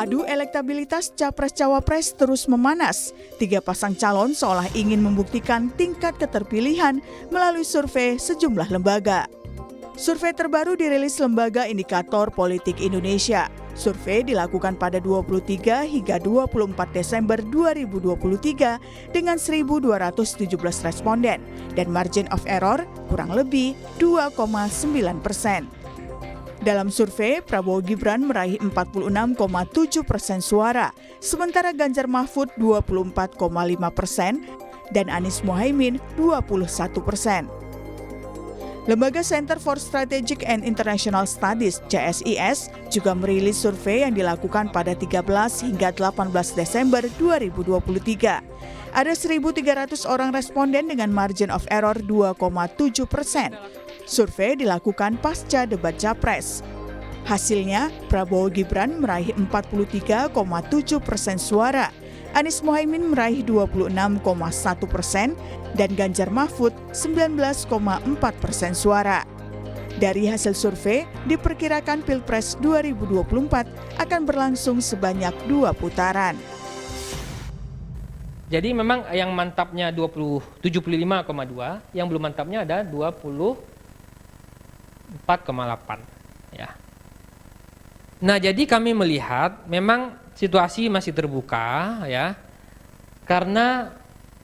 Adu elektabilitas Capres-Cawapres terus memanas. Tiga pasang calon seolah ingin membuktikan tingkat keterpilihan melalui survei sejumlah lembaga. Survei terbaru dirilis Lembaga Indikator Politik Indonesia. Survei dilakukan pada 23 hingga 24 Desember 2023 dengan 1.217 responden dan margin of error kurang lebih 2,9%. Dalam survei, Prabowo Gibran meraih 46,7% suara, sementara Ganjar Mahfud 24,5% dan Anies Mohaimin 21%. Lembaga Center for Strategic and International Studies (CSIS) juga merilis survei yang dilakukan pada 13 hingga 18 Desember 2023. Ada 1.300 orang responden dengan margin of error 2,7%. Survei dilakukan pasca debat Capres. Hasilnya, Prabowo Gibran meraih 43,7% suara, Anies Mohaimin meraih 26,1% dan Ganjar Mahfud 19,4% suara. Dari hasil survei, diperkirakan Pilpres 2024 akan berlangsung sebanyak 2 putaran. Jadi memang yang mantapnya 75,2, yang belum mantapnya ada 24,8 ya. Nah, jadi kami melihat memang situasi masih terbuka ya. Karena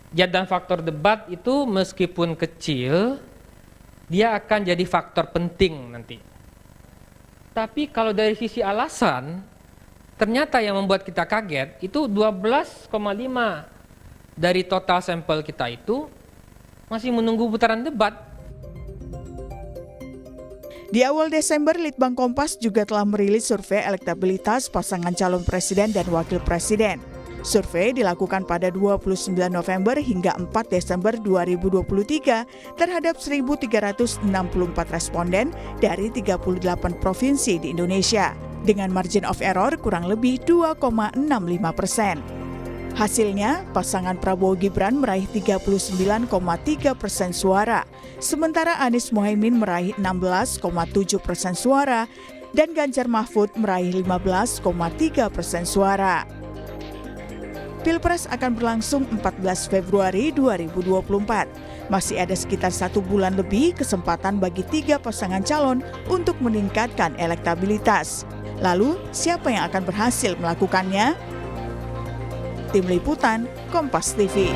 dan faktor debat itu meskipun kecil, dia akan jadi faktor penting nanti. Tapi kalau dari sisi alasan, ternyata yang membuat kita kaget itu 12,5 dari total sampel kita itu masih menunggu putaran debat. Di awal Desember, Litbang Kompas juga telah merilis survei elektabilitas pasangan calon presiden dan wakil presiden. Survei dilakukan pada 29 November hingga 4 Desember 2023 terhadap 1.364 responden dari 38 provinsi di Indonesia, dengan margin of error kurang lebih 2,65%. Hasilnya, pasangan Prabowo Gibran meraih 39,3% suara, sementara Anies Mohaimin meraih 16,7% suara dan Ganjar Mahfud meraih 15,3% suara. Pilpres akan berlangsung 14 Februari 2024. Masih ada sekitar 1 bulan lebih kesempatan bagi 3 pasangan calon untuk meningkatkan elektabilitas. Lalu, siapa yang akan berhasil melakukannya? Tim Liputan, Kompas TV.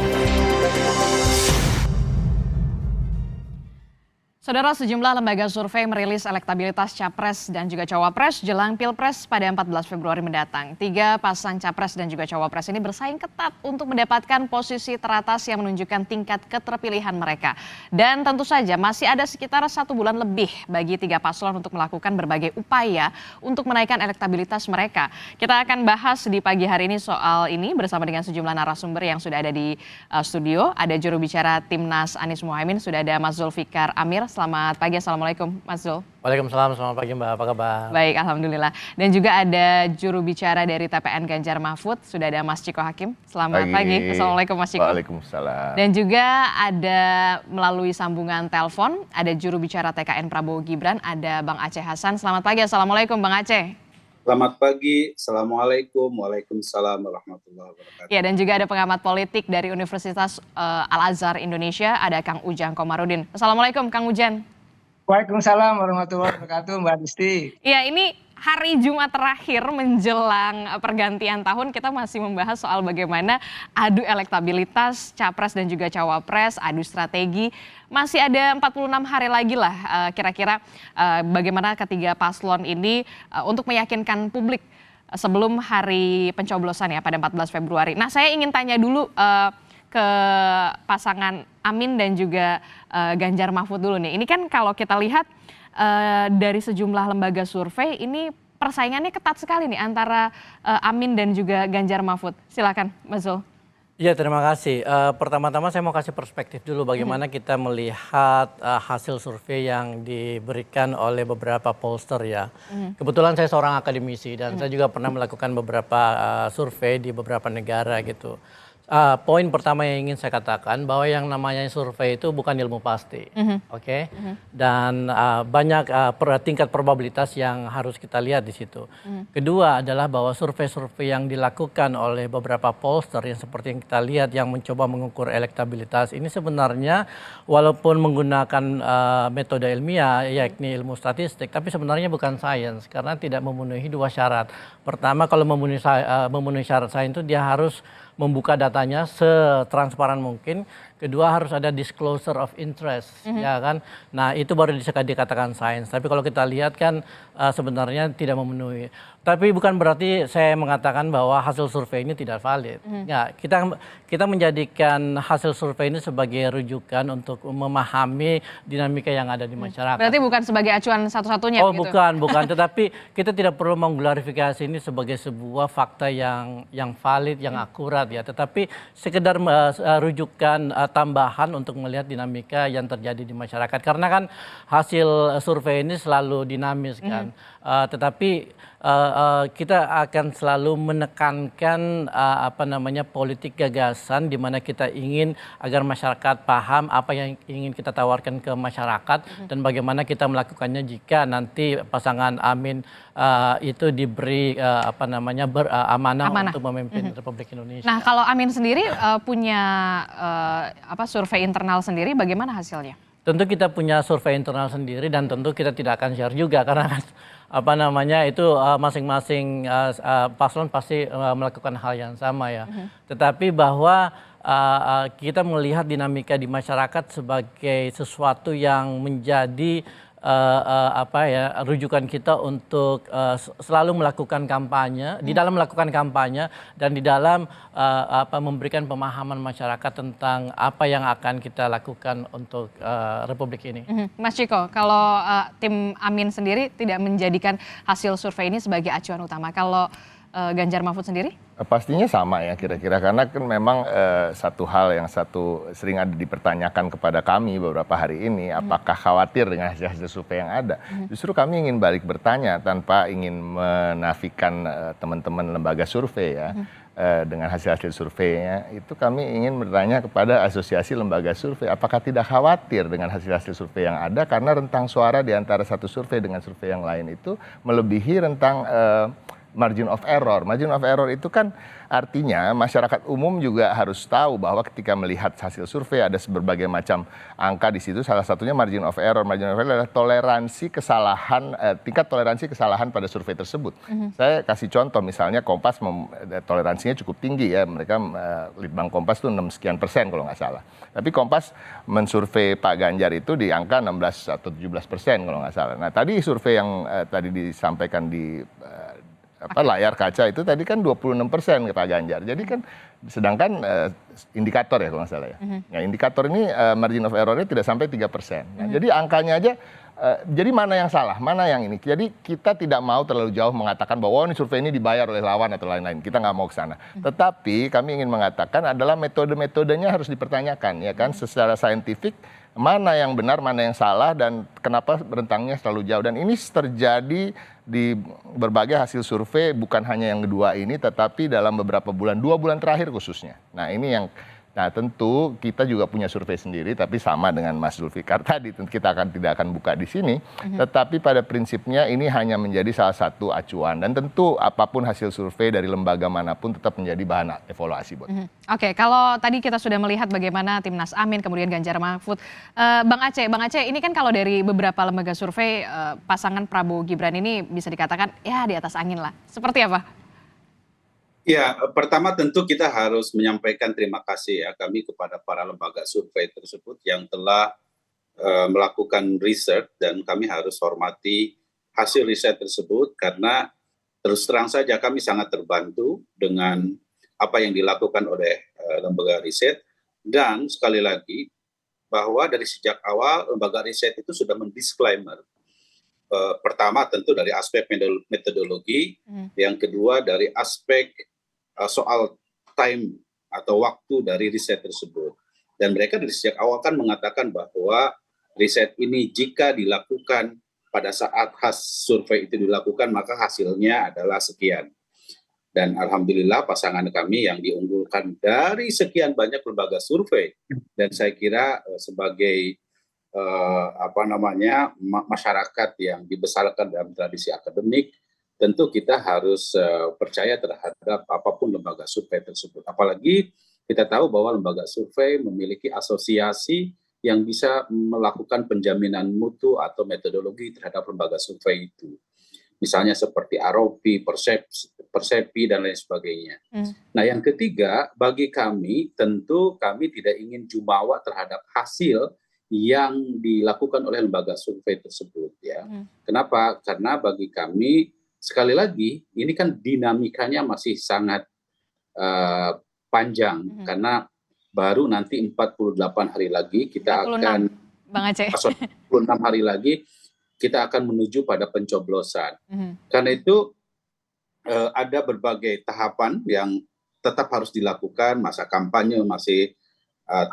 Saudara, sejumlah lembaga survei merilis elektabilitas Capres dan juga Cawapres jelang Pilpres pada 14 Februari mendatang. 3 pasang Capres dan juga Cawapres ini bersaing ketat untuk mendapatkan posisi teratas yang menunjukkan tingkat keterpilihan mereka. Dan tentu saja masih ada sekitar 1 bulan lebih bagi 3 paslon untuk melakukan berbagai upaya untuk menaikkan elektabilitas mereka. Kita akan bahas di pagi hari ini soal ini bersama dengan sejumlah narasumber yang sudah ada di studio. Ada juru bicara Timnas Anies Mohaimin, sudah ada Mas Zulfikar Amir. Selamat pagi, Assalamualaikum Mas Zul. Waalaikumsalam, selamat pagi Mbak, apa kabar? Baik, Alhamdulillah. Dan juga ada juru bicara dari TPN Ganjar Mahfud, sudah ada Mas Ciko Hakim. Selamat pagi, Assalamualaikum Mas Ciko. Waalaikumsalam. Dan juga ada melalui sambungan telepon, ada juru bicara TKN Prabowo Gibran, ada Bang Aceh Hasan. Selamat pagi, Assalamualaikum Bang Aceh. Selamat pagi, Assalamualaikum, Waalaikumsalam warahmatullahi wabarakatuh. Ya, dan juga ada pengamat politik dari Universitas Al-Azhar Indonesia, ada Kang Ujang Komarudin. Assalamualaikum Kang Ujang. Waalaikumsalam warahmatullahi wabarakatuh, Mbak Disti. Iya, ini hari Jumat terakhir menjelang pergantian tahun, kita masih membahas soal bagaimana adu elektabilitas Capres dan juga Cawapres, adu strategi. Masih ada 46 hari lagi lah kira-kira bagaimana ketiga paslon ini untuk meyakinkan publik sebelum hari pencoblosan ya pada 14 Februari. Nah, saya ingin tanya dulu ke pasangan Amin dan juga Ganjar Mahfud dulu nih. Ini kan kalau kita lihat dari sejumlah lembaga survei ini persaingannya ketat sekali nih antara Amin dan juga Ganjar Mahfud. Silakan Mas Zul. Ya, terima kasih. Pertama-tama saya mau kasih perspektif dulu bagaimana kita melihat hasil survei yang diberikan oleh beberapa pollster ya. Kebetulan saya seorang akademisi dan saya juga pernah melakukan beberapa survei di beberapa negara gitu. Poin pertama yang ingin saya katakan bahwa yang namanya survei itu bukan ilmu pasti, oke? Dan banyak tingkat probabilitas yang harus kita lihat di situ. Kedua adalah bahwa survei-survei yang dilakukan oleh beberapa pollster yang seperti yang kita lihat yang mencoba mengukur elektabilitas ini sebenarnya walaupun menggunakan metode ilmiah yakni ilmu statistik, tapi sebenarnya bukan sains karena tidak memenuhi dua syarat. Pertama, kalau memenuhi syarat sains itu dia harus membuka datanya setransparan mungkin. Kedua, harus ada disclosure of interest, ya kan. Nah, itu baru bisa dikatakan sains. Tapi kalau kita lihat kan sebenarnya tidak memenuhi. Tapi bukan berarti saya mengatakan bahwa hasil survei ini tidak valid. Ya, kita menjadikan hasil survei ini sebagai rujukan untuk memahami dinamika yang ada di masyarakat. Berarti bukan sebagai acuan satu-satunya Oh, gitu? bukan. Tetapi kita tidak perlu mengglorifikasi ini sebagai sebuah fakta yang valid, yang akurat ya. Tetapi sekedar rujukan tambahan untuk melihat dinamika yang terjadi di masyarakat. Karena kan hasil survei ini selalu dinamis kan. Tetapi kita akan selalu menekankan politik gagasan di mana kita ingin agar masyarakat paham apa yang ingin kita tawarkan ke masyarakat dan bagaimana kita melakukannya jika nanti pasangan Amin itu diberi amanah untuk memimpin Republik Indonesia. Nah, kalau Amin sendiri punya survei internal sendiri, bagaimana hasilnya? Tentu kita punya survei internal sendiri dan tentu kita tidak akan share juga karena itu masing-masing paslon pasti melakukan hal yang sama ya. Tetapi bahwa kita melihat dinamika di masyarakat sebagai sesuatu yang menjadi rujukan kita untuk selalu melakukan kampanye, di dalam melakukan kampanye dan di dalam memberikan pemahaman masyarakat tentang apa yang akan kita lakukan untuk Republik ini. Mas Ciko, kalau tim Amin sendiri tidak menjadikan hasil survei ini sebagai acuan utama, kalau Ganjar Mahfud sendiri? Pastinya sama ya kira-kira karena kan memang satu hal yang sering ada dipertanyakan kepada kami beberapa hari ini, apakah khawatir dengan hasil-hasil survei yang ada. Justru kami ingin balik bertanya tanpa ingin menafikan teman-teman lembaga survei ya. Dengan hasil-hasil surveinya itu kami ingin bertanya kepada asosiasi lembaga survei apakah tidak khawatir dengan hasil-hasil survei yang ada karena rentang suara di antara satu survei dengan survei yang lain itu melebihi rentang margin of error. Margin of error itu kan artinya masyarakat umum juga harus tahu bahwa ketika melihat hasil survei ada berbagai macam angka di situ, salah satunya margin of error. Margin of error adalah toleransi kesalahan, tingkat toleransi kesalahan pada survei tersebut. Saya kasih contoh misalnya Kompas toleransinya cukup tinggi ya, mereka Litbang Kompas itu 6 sekian persen kalau nggak salah. Tapi Kompas mensurvei Pak Ganjar itu di angka 16 atau 17% kalau nggak salah. Nah tadi survei yang tadi disampaikan di layar kaca itu tadi kan 26% ke Pak Ganjar. Jadi kan sedangkan indikator ya kalau nggak salah ya. Nah, indikator ini margin of error-nya tidak sampai 3%. Nah, jadi angkanya aja jadi mana yang salah, mana yang ini. Jadi kita tidak mau terlalu jauh mengatakan bahwa ini survei ini dibayar oleh lawan atau lain-lain. Kita nggak mau ke sana. Tetapi kami ingin mengatakan adalah metode-metodenya harus dipertanyakan ya kan secara saintifik. Mana yang benar, mana yang salah, dan kenapa rentangnya selalu jauh. Dan ini terjadi di berbagai hasil survei, bukan hanya yang kedua ini, tetapi dalam beberapa bulan, 2 bulan terakhir khususnya. Nah ini yang, tentu kita juga punya survei sendiri, tapi sama dengan Mas Zulfikar tadi, kita tidak akan buka di sini. Tetapi pada prinsipnya ini hanya menjadi salah satu acuan. Dan tentu apapun hasil survei dari lembaga manapun tetap menjadi bahan evaluasi buat. Oke, kalau tadi kita sudah melihat bagaimana Timnas Amin, kemudian Ganjar Mahfud. Bang Aceh, ini kan kalau dari beberapa lembaga survei, pasangan Prabowo Gibran ini bisa dikatakan ya di atas angin lah. Seperti apa? Ya, pertama tentu kita harus menyampaikan terima kasih ya kami kepada para lembaga survei tersebut yang telah melakukan riset dan kami harus hormati hasil riset tersebut karena terus terang saja kami sangat terbantu dengan apa yang dilakukan oleh lembaga riset dan sekali lagi bahwa dari sejak awal lembaga riset itu sudah mendisklaimer pertama tentu dari aspek metodologi, yang kedua dari aspek soal time atau waktu dari riset tersebut. Dan mereka dari sejak awal kan mengatakan bahwa riset ini jika dilakukan pada saat survei itu dilakukan maka hasilnya adalah sekian. Dan alhamdulillah pasangan kami yang diunggulkan dari sekian banyak lembaga survei. Dan saya kira sebagai masyarakat yang dibesarkan dalam tradisi akademik, tentu kita harus percaya terhadap apapun lembaga survei tersebut. Apalagi kita tahu bahwa lembaga survei memiliki asosiasi yang bisa melakukan penjaminan mutu atau metodologi terhadap lembaga survei itu. Misalnya seperti ROP, Persepi, dan lain sebagainya. Nah, yang ketiga, bagi kami, tentu kami tidak ingin jumawa terhadap hasil yang dilakukan oleh lembaga survei tersebut. Ya. Kenapa? Karena bagi kami, sekali lagi, ini kan dinamikanya masih sangat panjang, karena baru nanti 48 hari lagi kita 46, akan Bang Aceh. 46 hari lagi kita akan menuju pada pencoblosan. Karena itu ada berbagai tahapan yang tetap harus dilakukan, masa kampanye masih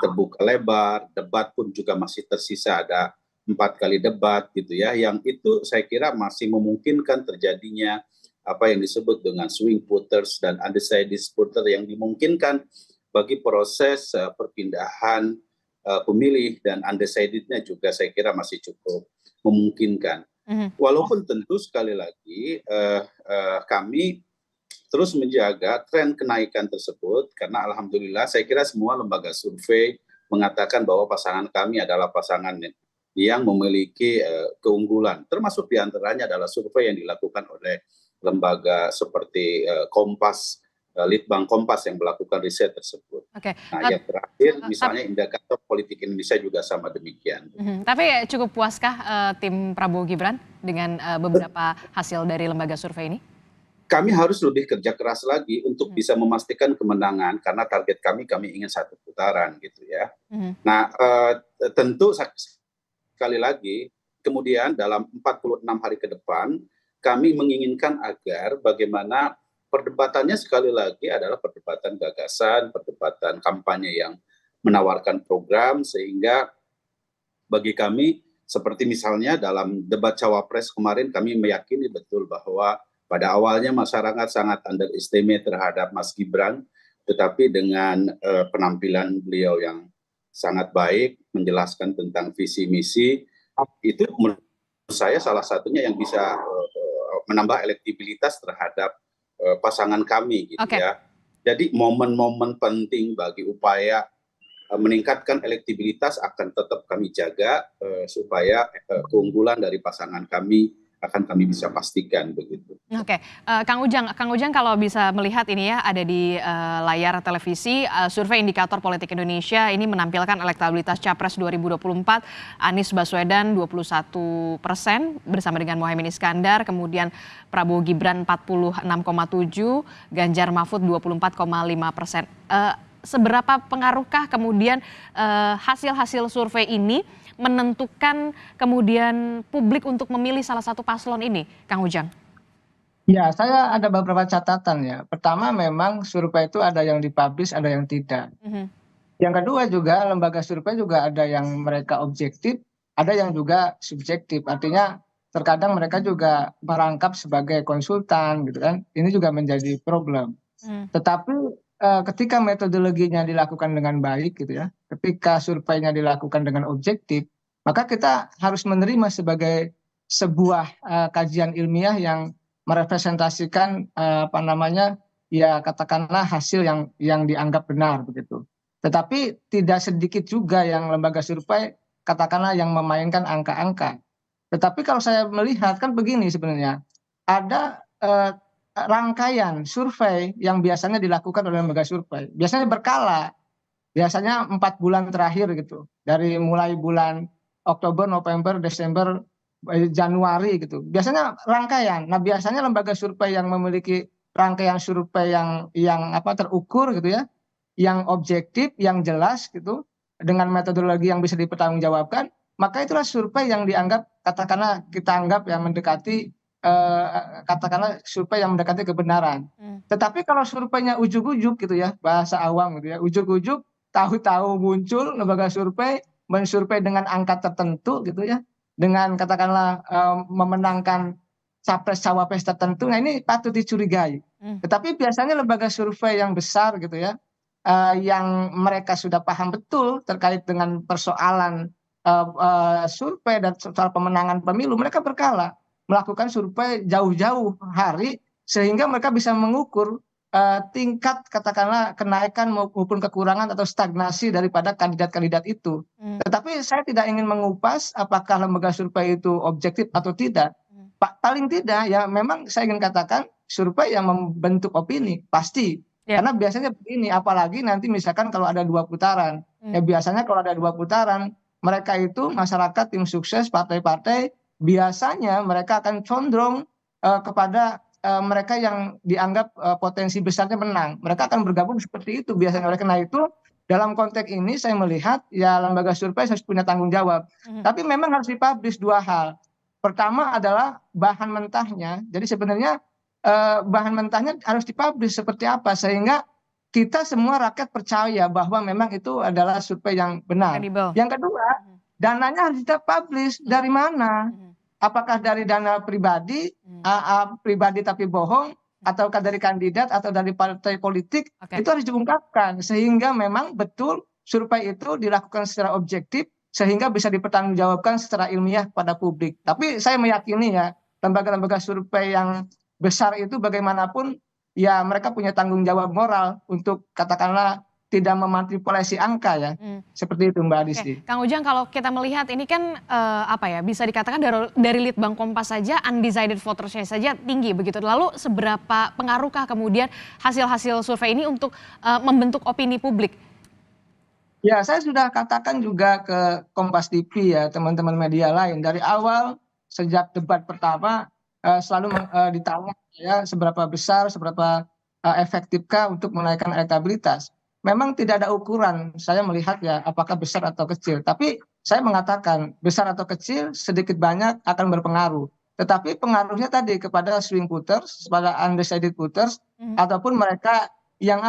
terbuka lebar, debat pun juga masih tersisa, ada 4 kali debat gitu ya, yang itu saya kira masih memungkinkan terjadinya apa yang disebut dengan swing voters dan undecided voter yang dimungkinkan bagi proses perpindahan pemilih, dan undecided-nya juga saya kira masih cukup memungkinkan. Walaupun tentu sekali lagi kami terus menjaga tren kenaikan tersebut, karena alhamdulillah saya kira semua lembaga survei mengatakan bahwa pasangan kami adalah pasangan yang memiliki keunggulan, termasuk diantaranya adalah survei yang dilakukan oleh lembaga seperti Kompas, Litbang Kompas yang melakukan riset tersebut. Nah, yang terakhir misalnya indikator politik Indonesia juga sama demikian. Tapi cukup puaskah tim Prabowo Gibran dengan beberapa hasil dari lembaga survei ini? Kami harus lebih kerja keras lagi untuk bisa memastikan kemenangan, karena target kami ingin 1 putaran gitu ya. Nah, tentu sekali lagi kemudian dalam 46 hari ke depan kami menginginkan agar bagaimana perdebatannya sekali lagi adalah perdebatan gagasan, perdebatan kampanye yang menawarkan program, sehingga bagi kami seperti misalnya dalam debat cawapres kemarin kami meyakini betul bahwa pada awalnya masyarakat sangat underestimate terhadap Mas Gibran, tetapi dengan penampilan beliau yang sangat baik, menjelaskan tentang visi misi, itu menurut saya salah satunya yang bisa menambah elektibilitas terhadap pasangan kami gitu ya. Jadi momen-momen penting bagi upaya meningkatkan elektibilitas akan tetap kami jaga supaya keunggulan dari pasangan kami akan kami bisa pastikan begitu. Kang Ujang kalau bisa melihat ini ya, ada di layar televisi survei indikator politik Indonesia ini menampilkan elektabilitas Capres 2024 Anies Baswedan 21% bersama dengan Mohaimin Iskandar, kemudian Prabowo Gibran 46,7%, Ganjar Mahfud 24,5%. Seberapa pengaruhkah kemudian hasil-hasil survei ini menentukan kemudian publik untuk memilih salah satu paslon ini, Kang Ujang? Ya, saya ada beberapa catatan ya. Pertama, memang survei itu ada yang dipublish, ada yang tidak. Yang kedua juga lembaga survei juga ada yang mereka objektif, ada yang juga subjektif. Artinya terkadang mereka juga merangkap sebagai konsultan gitu kan. Ini juga menjadi problem. Tetapi ketika metodologinya dilakukan dengan baik gitu ya, ketika surveinya dilakukan dengan objektif, maka kita harus menerima sebagai sebuah kajian ilmiah yang merepresentasikan ya katakanlah hasil yang dianggap benar begitu. Tetapi tidak sedikit juga yang lembaga survei katakanlah yang memainkan angka-angka. Tetapi kalau saya melihat kan begini sebenarnya, ada rangkaian survei yang biasanya dilakukan oleh lembaga survei. Biasanya berkala, biasanya 4 bulan terakhir gitu. Dari mulai bulan Oktober, November, Desember, Januari gitu. Biasanya rangkaian. Nah, biasanya lembaga survei yang memiliki rangkaian survei yang terukur gitu ya, yang objektif, yang jelas gitu, dengan metodologi yang bisa dipertanggungjawabkan, maka itulah survei yang dianggap katakanlah kita anggap yang mendekati katakanlah survei yang mendekati kebenaran. Tetapi kalau surveinya ujuk-ujuk gitu ya, bahasa awam gitu ya, ujuk-ujuk, tahu-tahu muncul lembaga survei mensurvei dengan angka tertentu gitu ya, dengan katakanlah memenangkan capres cawapres tertentu, nah ini patut dicurigai. Tetapi biasanya lembaga survei yang besar gitu ya, yang mereka sudah paham betul terkait dengan persoalan survei dan soal pemenangan pemilu, mereka berkala melakukan survei jauh-jauh hari sehingga mereka bisa mengukur tingkat katakanlah kenaikan maupun kekurangan atau stagnasi daripada kandidat-kandidat itu. Tetapi saya tidak ingin mengupas apakah lembaga survei itu objektif atau tidak. Paling tidak ya memang saya ingin katakan survei yang membentuk opini pasti. Ya. Karena biasanya begini, apalagi nanti misalkan kalau ada 2 putaran. Ya biasanya kalau ada 2 putaran, mereka itu masyarakat, tim sukses, partai-partai, biasanya mereka akan condong kepada mereka yang dianggap potensi besarnya menang. Mereka akan bergabung seperti itu biasanya. Oleh karena itu, dalam konteks ini saya melihat ya lembaga survei harus punya tanggung jawab. Tapi memang harus dipublish 2 hal. Pertama adalah bahan mentahnya. Jadi sebenarnya bahan mentahnya harus dipublish seperti apa sehingga kita semua rakyat percaya bahwa memang itu adalah survei yang benar. Kredibel. Yang kedua, dananya harus kita publish dari mana? Apakah dari dana pribadi, pribadi tapi bohong, ataukah dari kandidat atau dari partai politik? Oke. Itu harus diungkapkan sehingga memang betul survei itu dilakukan secara objektif sehingga bisa dipertanggungjawabkan secara ilmiah pada publik. Tapi saya meyakini ya lembaga-lembaga survei yang besar itu bagaimanapun ya mereka punya tanggung jawab moral untuk katakanlah tidak memanipulasi angka ya. Seperti itu Mbak Adisti. Oke, Kang Ujang, kalau kita melihat ini kan apa ya, bisa dikatakan dari Litbang Kompas saja undecided votersnya saja tinggi begitu. Lalu seberapa pengaruhkah kemudian hasil-hasil survei ini untuk membentuk opini publik? Ya, saya sudah katakan juga ke Kompas TV ya, teman-teman media lain. Dari awal, sejak debat pertama, selalu ditanya ya, seberapa besar, seberapa efektifkah untuk menaikkan elektabilitas. Memang tidak ada ukuran, saya melihat ya, apakah besar atau kecil. Tapi saya mengatakan, besar atau kecil, sedikit banyak akan berpengaruh. Tetapi pengaruhnya tadi kepada swing voters, kepada undecided voters, ataupun mereka yang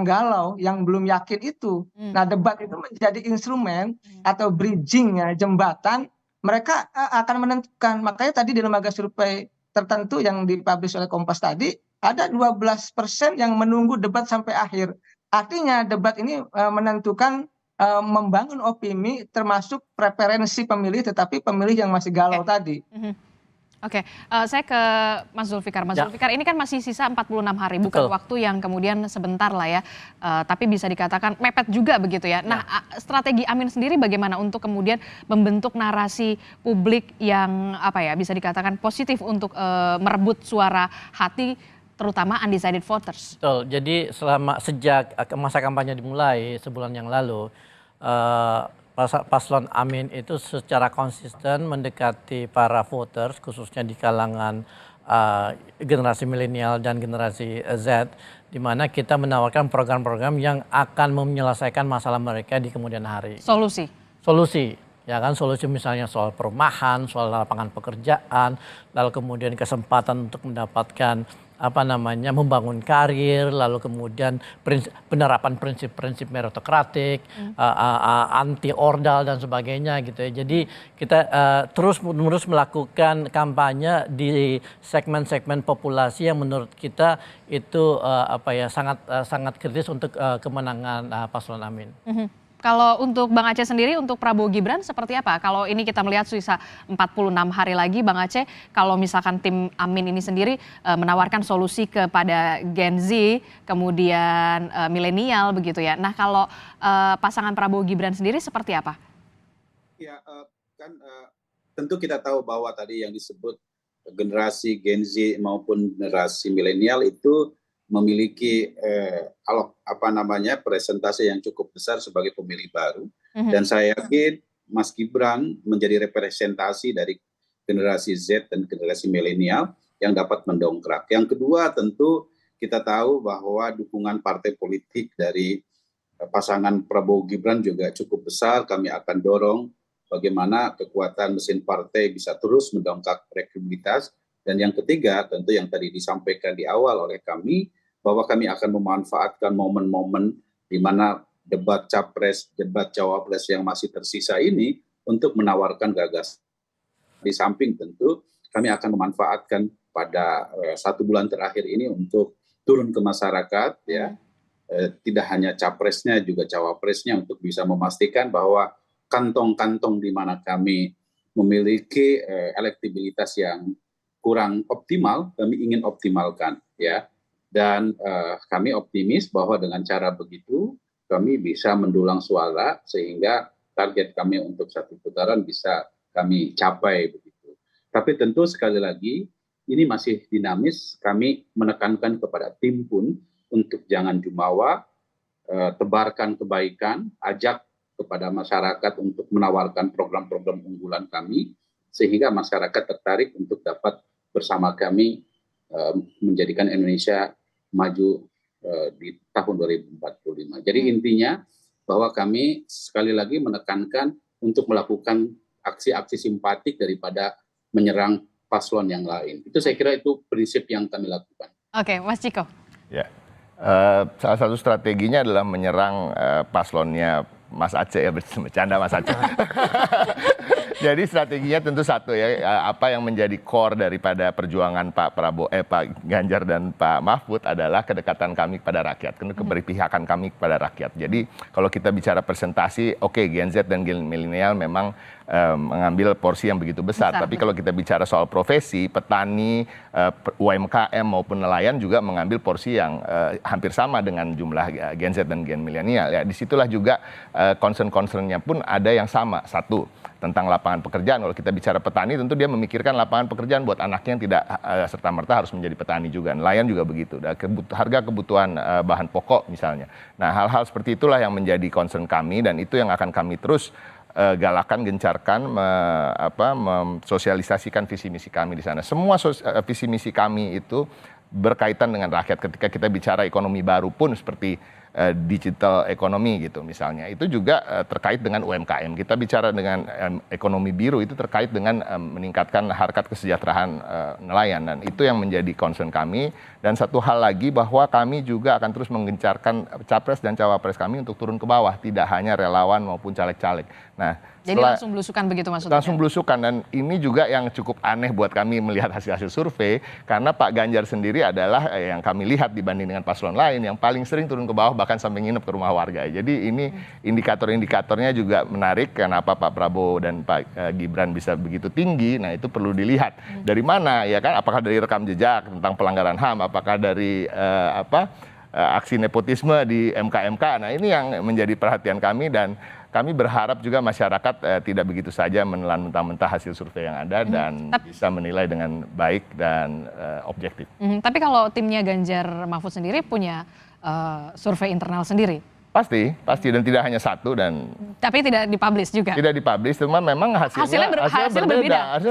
galau, yang belum yakin itu. Nah, debat itu menjadi instrumen atau bridging ya, jembatan, mereka akan menentukan. Makanya tadi di lembaga survei tertentu yang dipublish oleh Kompas tadi, ada 12% yang menunggu debat sampai akhir. Artinya debat ini menentukan membangun opini termasuk preferensi pemilih, tetapi pemilih yang masih galau tadi. Oke, saya ke Mas Zulfikar. Mas Zulfikar, ini kan masih sisa 46 hari, bukan waktu yang kemudian sebentar lah ya, tapi bisa dikatakan mepet juga begitu ya. Nah, strategi Amin sendiri bagaimana untuk kemudian membentuk narasi publik yang bisa dikatakan positif untuk merebut suara hati, terutama undecided voters? Betul, jadi sejak masa kampanye dimulai sebulan yang lalu, paslon Amin itu secara konsisten mendekati para voters, khususnya di kalangan generasi milenial dan generasi Z, di mana kita menawarkan program-program yang akan menyelesaikan masalah mereka di kemudian hari. Solusi, ya kan, solusi misalnya soal perumahan, soal lapangan pekerjaan, lalu kemudian kesempatan untuk mendapatkan membangun karir, lalu kemudian penerapan prinsip-prinsip meritokratik, anti ordal dan sebagainya gitu ya. Jadi kita terus-menerus melakukan kampanye di segmen-segmen populasi yang menurut kita itu sangat kritis untuk kemenangan paslon Amin. Kalau untuk Bang Aceh sendiri, untuk Prabowo Gibran seperti apa? Kalau ini kita melihat sisa 46 hari lagi, Bang Aceh, kalau misalkan tim Amin ini sendiri menawarkan solusi kepada Gen Z, kemudian milenial begitu ya. Nah, kalau pasangan Prabowo Gibran sendiri seperti apa? Ya, tentu kita tahu bahwa tadi yang disebut generasi Gen Z maupun generasi milenial itu memiliki presentasi yang cukup besar sebagai pemilih baru, dan saya yakin Mas Gibran menjadi representasi dari generasi Z dan generasi milenial yang dapat mendongkrak. Yang kedua, tentu kita tahu bahwa dukungan partai politik dari pasangan Prabowo Gibran juga cukup besar. Kami akan dorong bagaimana kekuatan mesin partai bisa terus mendongkrak elektabilitas. Dan yang ketiga, tentu yang tadi disampaikan di awal oleh kami, bahwa kami akan memanfaatkan momen-momen di mana debat capres, debat cawapres yang masih tersisa ini untuk menawarkan gagasan. Di samping tentu kami akan memanfaatkan pada 1 bulan terakhir ini untuk turun ke masyarakat ya, tidak hanya capresnya juga cawapresnya, untuk bisa memastikan bahwa kantong-kantong di mana kami memiliki elektabilitas yang kurang optimal, kami ingin optimalkan ya. Dan kami optimis bahwa dengan cara begitu kami bisa mendulang suara sehingga target kami untuk 1 putaran bisa kami capai begitu. Tapi tentu sekali lagi ini masih dinamis, kami menekankan kepada tim pun untuk jangan jumawa, tebarkan kebaikan, ajak kepada masyarakat untuk menawarkan program-program unggulan kami sehingga masyarakat tertarik untuk dapat bersama kami menjadikan Indonesia maju di tahun 2045. Jadi intinya bahwa kami sekali lagi menekankan untuk melakukan aksi-aksi simpatik daripada menyerang paslon yang lain. Itu saya kira itu prinsip yang kami lakukan. Oke, Mas Ciko. Ya, salah satu strateginya adalah menyerang paslonnya Mas Aceh ya, bercanda Mas Aceh. Jadi strateginya tentu satu ya, apa yang menjadi core daripada perjuangan Pak Ganjar dan Pak Mahfud adalah kedekatan kami kepada rakyat, keberpihakan kami kepada rakyat. Jadi kalau kita bicara presentasi, oke, Gen Z dan Gen milenial memang mengambil porsi yang begitu besar. Tapi kalau kita bicara soal profesi, petani, UMKM maupun nelayan juga mengambil porsi yang hampir sama dengan jumlah Gen Z dan Gen milenial. Ya, disitulah juga concern-concernnya pun ada yang sama. Satu, tentang lapangan pekerjaan. Kalau kita bicara petani, tentu dia memikirkan lapangan pekerjaan buat anaknya yang tidak serta-merta harus menjadi petani juga. Nelayan juga begitu. Harga kebutuhan bahan pokok misalnya. Nah, hal-hal seperti itulah yang menjadi concern kami dan itu yang akan kami terus galakan, gencarkan, mensosialisasikan visi misi kami di sana. Semua visi misi kami itu berkaitan dengan rakyat. Ketika kita bicara ekonomi baru pun seperti digital ekonomi gitu misalnya, itu juga terkait dengan UMKM. Kita bicara dengan ekonomi biru itu terkait dengan meningkatkan harkat kesejahteraan nelayan, dan itu yang menjadi concern kami. Dan satu hal lagi bahwa kami juga akan terus menggencarkan capres dan cawapres kami untuk turun ke bawah, tidak hanya relawan maupun caleg-caleg. Nah, jadi langsung belusukan begitu maksudnya? Langsung belusukan, dan ini juga yang cukup aneh buat kami melihat hasil-hasil survei, karena Pak Ganjar sendiri adalah yang kami lihat dibanding dengan paslon lain yang paling sering turun ke bawah, bahkan sampai nginep ke rumah warga. Jadi ini indikator-indikatornya juga menarik, kenapa Pak Prabowo dan Pak Gibran bisa begitu tinggi. Nah, itu perlu dilihat dari mana ya kan, apakah dari rekam jejak tentang pelanggaran HAM, apakah dari aksi nepotisme di MK-MK. Nah, ini yang menjadi perhatian kami, dan kami berharap juga masyarakat tidak begitu saja menelan mentah-mentah hasil survei yang ada dan bisa menilai dengan baik dan objektif. Tapi kalau timnya Ganjar Mahfud sendiri punya survei internal sendiri? Pasti, dan tidak hanya satu. Dan tapi tidak dipublish juga? Tidak dipublish, cuma memang hasilnya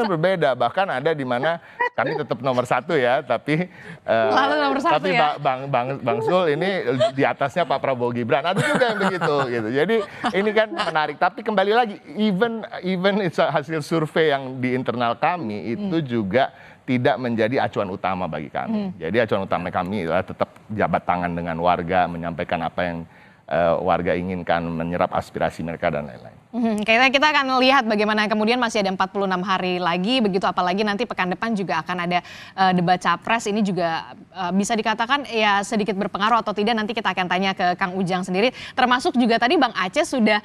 berbeda. Bahkan ada di mana kami tetap nomor 1 ya, tapi lalu nomor 1 tapi ya? Bang Zul ini di atasnya Pak Prabowo Gibran. Ada juga yang begitu gitu. Jadi ini kan menarik. Tapi kembali lagi, even hasil survei yang di internal kami itu juga tidak menjadi acuan utama bagi kami. Jadi acuan utama kami adalah tetap jabat tangan dengan warga, menyampaikan apa yang warga inginkan, menyerap aspirasi mereka dan lain-lain. Kita akan lihat bagaimana kemudian masih ada 46 hari lagi, begitu apalagi nanti pekan depan juga akan ada debat capres. Ini juga bisa dikatakan ya sedikit berpengaruh atau tidak, nanti kita akan tanya ke Kang Ujang sendiri. Termasuk juga tadi Bang Aceh sudah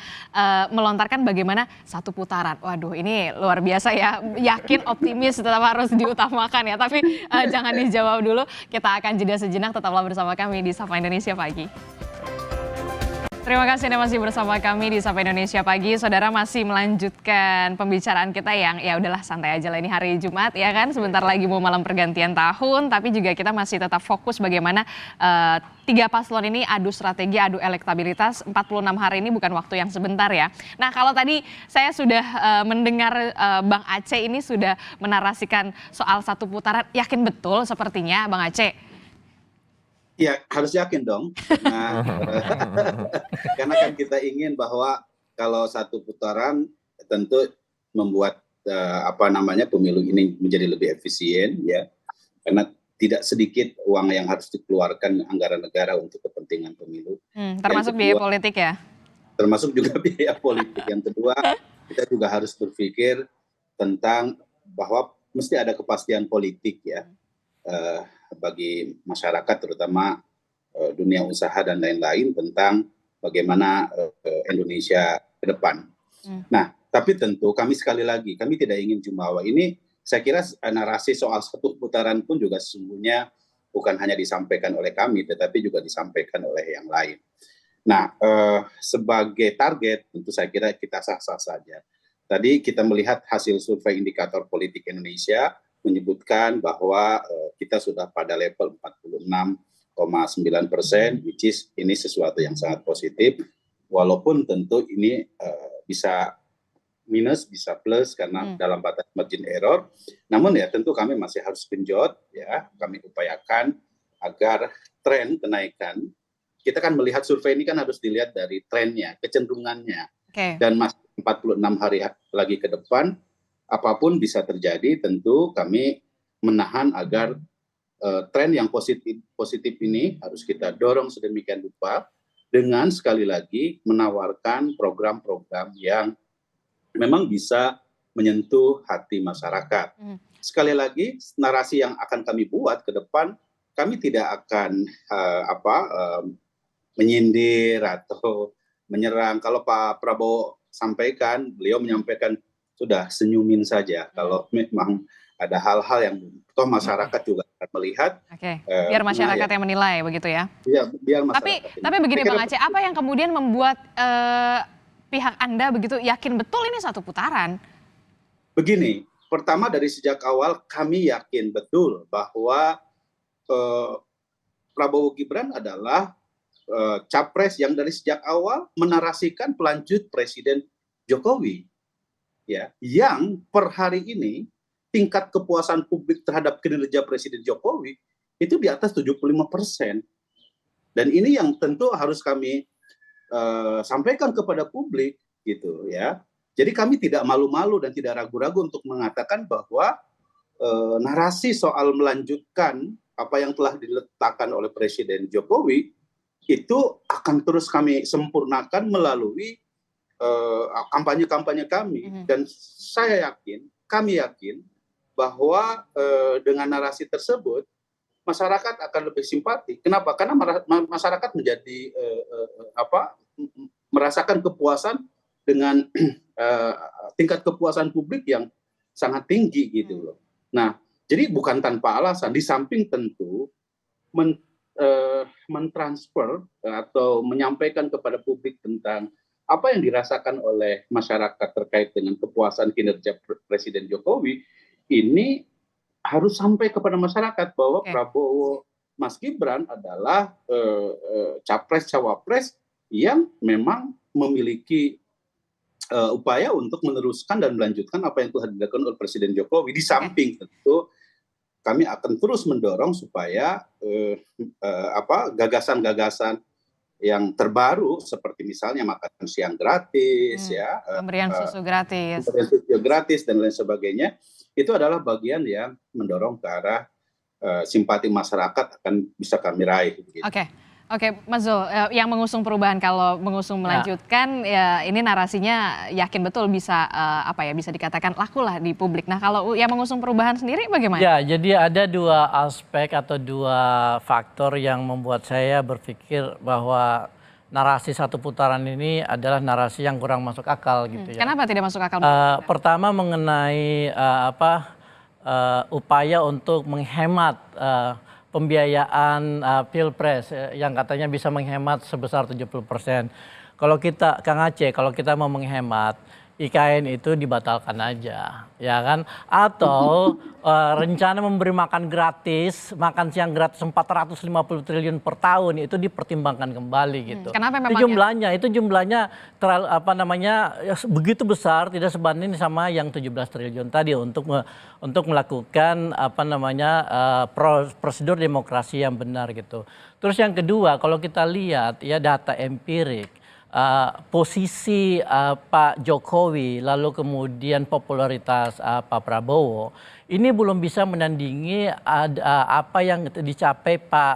melontarkan bagaimana 1 putaran. Waduh, ini luar biasa ya, yakin, optimis, tetap harus diutamakan ya. Tapi jangan dijawab dulu, kita akan jeda sejenak, tetaplah bersama kami di Sapa Indonesia Pagi. Terima kasih Anda masih bersama kami di Sapa Indonesia Pagi. Saudara, masih melanjutkan pembicaraan kita yang ya udahlah santai aja lah, ini hari Jumat ya kan. Sebentar lagi mau malam pergantian tahun, tapi juga kita masih tetap fokus bagaimana 3 paslon ini adu strategi, adu elektabilitas. 46 hari ini bukan waktu yang sebentar ya. Nah, kalau tadi saya sudah mendengar Bang Aceh ini sudah menarasikan soal 1 putaran, yakin betul sepertinya Bang Aceh? Ya, harus yakin dong. Karena kan kita ingin bahwa kalau 1 putaran tentu membuat pemilu ini menjadi lebih efisien ya. Karena tidak sedikit uang yang harus dikeluarkan anggaran negara untuk kepentingan pemilu. Termasuk biaya politik ya? Termasuk juga biaya politik. Yang kedua, kita juga harus berpikir tentang bahwa mesti ada kepastian politik ya. bagi masyarakat, terutama dunia usaha dan lain-lain, tentang bagaimana Indonesia ke depan. Nah, tapi tentu kami sekali lagi, kami tidak ingin jumawa. Ini saya kira narasi soal satu putaran pun juga sesungguhnya bukan hanya disampaikan oleh kami, tetapi juga disampaikan oleh yang lain. Nah, sebagai target tentu saya kira kita sah-sah saja. Tadi kita melihat hasil survei indikator politik Indonesia menyebutkan bahwa kita sudah pada level 46,9%, which is ini sesuatu yang sangat positif, walaupun tentu ini bisa minus, bisa plus karena dalam batas margin error. Namun ya tentu kami masih harus genjot, ya kami upayakan agar tren kenaikan, kita kan melihat survei ini kan harus dilihat dari trennya, kecenderungannya, dan masih 46 hari lagi ke depan, apapun bisa terjadi, tentu kami menahan agar tren yang positif ini harus kita dorong sedemikian rupa dengan sekali lagi menawarkan program-program yang memang bisa menyentuh hati masyarakat. Sekali lagi, narasi yang akan kami buat ke depan, kami tidak akan menyindir atau menyerang. Kalau Pak Prabowo sampaikan, beliau menyampaikan sudah senyumin saja. Kalau memang ada hal-hal yang toh masyarakat juga akan melihat. Biar masyarakat yang menilai begitu ya. Iya, biar masyarakat. Tapi begini Bang Aceh, apa yang kemudian membuat pihak Anda begitu yakin betul ini satu putaran? Begini, pertama dari sejak awal kami yakin betul bahwa Prabowo Gibran adalah capres yang dari sejak awal menarasikan pelanjut Presiden Jokowi, ya, yang per hari ini tingkat kepuasan publik terhadap kinerja Presiden Jokowi itu di atas 75%. Dan ini yang tentu harus kami sampaikan kepada publik, gitu ya. Jadi kami tidak malu-malu dan tidak ragu-ragu untuk mengatakan bahwa narasi soal melanjutkan apa yang telah diletakkan oleh Presiden Jokowi itu akan terus kami sempurnakan melalui kampanye-kampanye kami. Dan saya yakin, kami yakin bahwa dengan narasi tersebut masyarakat akan lebih simpati. Kenapa? Karena masyarakat menjadi merasakan kepuasan dengan tingkat kepuasan publik yang sangat tinggi gitu loh. Nah, jadi bukan tanpa alasan, di samping tentu mentransfer atau menyampaikan kepada publik tentang apa yang dirasakan oleh masyarakat terkait dengan kepuasan kinerja Presiden Jokowi, ini harus sampai kepada masyarakat bahwa Prabowo Mas Gibran adalah capres-cawapres yang memang memiliki upaya untuk meneruskan dan melanjutkan apa yang telah dilakukan oleh Presiden Jokowi. Di samping tentu kami akan terus mendorong supaya gagasan-gagasan yang terbaru seperti misalnya makan siang gratis, ya, pemberian susu gratis, dan lain sebagainya, itu adalah bagian yang mendorong ke arah simpati masyarakat akan bisa kami raih. Gitu. Oke, Mas Zul, yang mengusung perubahan kalau mengusung melanjutkan ya ini narasinya yakin betul bisa bisa dikatakan laku lah di publik. Nah, kalau yang mengusung perubahan sendiri bagaimana? Ya, jadi ada dua aspek atau dua faktor yang membuat saya berpikir bahwa narasi satu putaran ini adalah narasi yang kurang masuk akal gitu ya. Kenapa tidak masuk akal? Pertama mengenai upaya untuk menghemat pembiayaan pilpres yang katanya bisa menghemat sebesar 70%. Kalau kita, Kang Aceh, kalau kita mau menghemat, IKN itu dibatalkan aja, ya kan? Atau rencana memberi makan gratis, makan siang gratis 450 triliun per tahun itu dipertimbangkan kembali gitu. Kenapa memang itu jumlahnya terlalu begitu besar, tidak sebanding sama yang 17 triliun tadi untuk melakukan prosedur demokrasi yang benar gitu. Terus yang kedua, kalau kita lihat ya data empirik, posisi Pak Jokowi lalu kemudian popularitas Pak Prabowo ini belum bisa menandingi apa yang dicapai Pak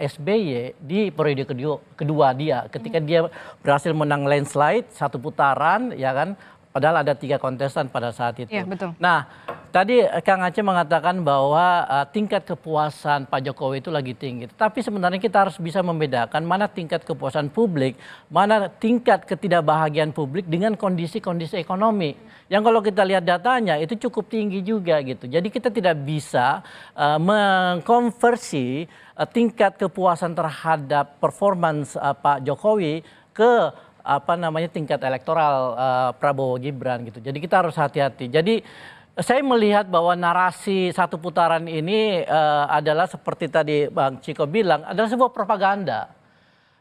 SBY di periode kedua dia ketika dia berhasil menang landslide satu putaran, ya kan, Padahal ada 3 kontestan pada saat itu. Iya, betul. Nah, tadi Kang Aceh mengatakan bahwa tingkat kepuasan Pak Jokowi itu lagi tinggi. Tapi sebenarnya kita harus bisa membedakan mana tingkat kepuasan publik, mana tingkat ketidakbahagiaan publik dengan kondisi-kondisi ekonomi. Yang kalau kita lihat datanya itu cukup tinggi juga gitu. Jadi kita tidak bisa mengkonversi tingkat kepuasan terhadap performance Pak Jokowi ke tingkat elektoral Prabowo Gibran gitu. Jadi kita harus hati-hati. Jadi saya melihat bahwa narasi satu putaran ini adalah seperti tadi Bang Ciko bilang, adalah sebuah propaganda.